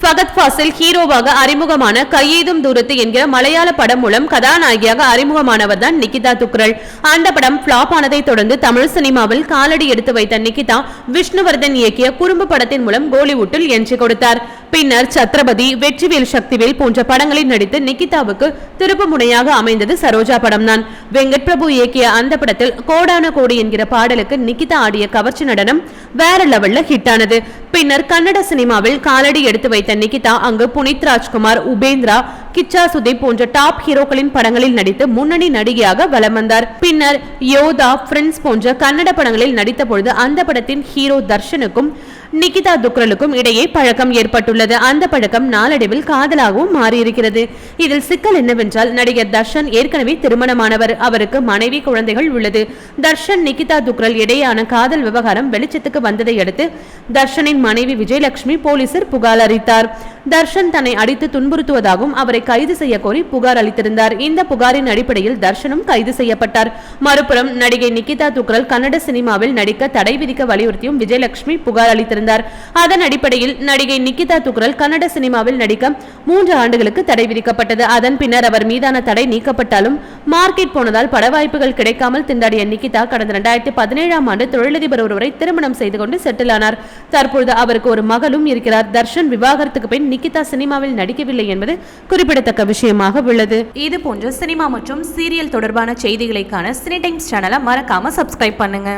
ஃபகத் ஃபாசில் ஹீரோவாக அறிமுகமான கையேதும் தூரத்து என்கிற மலையாள படம் மூலம் கதாநாயகியாக அறிமுகமானவர் தான் நிகிதா துக்ரல். அந்த படம் பிளாப் ஆனதை தொடர்ந்து தமிழ் சினிமாவில் காலடி எடுத்து வைத்த நிகிதா விஷ்ணுவர்தன் இயக்கிய குறும்பு படத்தின் மூலம் கோலிவுட்டில் என்ட்ரி கொடுத்தார். பின்னர் சத்ரபதி, வெற்றிவேல் சக்திவேல் போன்ற படங்களில் நடித்து நிகிதாவுக்கு திருப்பு முனையாக அமைந்தது சரோஜா படம் தான். வெங்கட் பிரபு இயக்கிய அந்த படத்தில் கோடான கோடி என்கிற பாடலுக்கு நிகிதா ஆடிய கவர்ச்சி நடனம் வேற லெவல்ல ஹிட் ஆனது. பின்னர் கன்னட சினிமாவில் காலடி எடுத்து வைத்த நிகிதா அங்கு புனித் ராஜ்குமார், உபேந்திரா, கிச்சா சுதீப் போன்ற டாப் ஹீரோக்களின் படங்களில் நடித்து முன்னணி நடிகையாக வலம் வந்தார். பின்னர் யோதா, பிரின்ஸ் போன்ற கன்னட படங்களில் நடித்த பொழுது அந்த படத்தின் ஹீரோ தர்ஷனுக்கும் நிகிதா துக்ரலுக்கும் இடையே பழக்கம் ஏற்பட்டுள்ளது. அந்த பழக்கம் நாளடைவில் காதலாகவும் மாறியிருக்கிறது. இதில் சிக்கல் என்னவென்றால், நடிகர் தர்ஷன் ஏற்கனவே திருமணமானவர். அவருக்கு மனைவி, குழந்தைகள் உள்ளது. தர்ஷன், நிகிதா துக்ரல் இடையேயான காதல் விவகாரம் வெளிச்சத்துக்கு வந்ததை அடுத்து தர்ஷனின் மனைவி விஜயலட்சுமி போலீசில் புகார் அளித்தார். தர்ஷன் தன்னை அடித்து துன்புறுத்துவதாகவும் அவரை கைது செய்ய கோரி புகார் அளித்திருந்தார். இந்த புகாரின் அடிப்படையில் தர்ஷனும் கைது செய்யப்பட்டார். மறுபுறம் நடிகை நிகிதா துக்ரல் கன்னட சினிமாவில் நடிக்க தடை விதிக்க வலியுறுத்தியும் விஜயலட்சுமி புகார் அளித்திருந்தார். அதன் அடிப்படையில் நடிகை நிகிதா துக்ரல் கன்னட சினிமாவில் நடிக்க 3 ஆண்டுகளுக்கு தடை விதிக்கப்பட்டது. அதன் பின்னர் அவர் மீதான தடை நீக்கப்பட்டாலும் மார்க்கெட் போனதால் பட வாய்ப்புகள் கிடைக்காமல் திண்டாடிய நிகிதா கடந்த 2017ஆம் ஆண்டு தொழிலதிபர் ஒருவரை திருமணம் செய்து கொண்டு செட்டில் ஆனார். தற்பொழுது அவருக்கு ஒரு மகளும் இருக்கிறார். தர்ஷன் விவாகரத்துக்கு பின் நிகிதா சினிமாவில் நடிக்கவில்லை என்பது குறிப்பிடத்தக்க விஷயமாக உள்ளது. இது போன்ற சினிமா மற்றும் சீரியல் தொடர்பான செய்திகளை காண சினி டைம்ஸ் சேனலை மறக்காம சப்ஸ்கிரைப் பண்ணுங்க.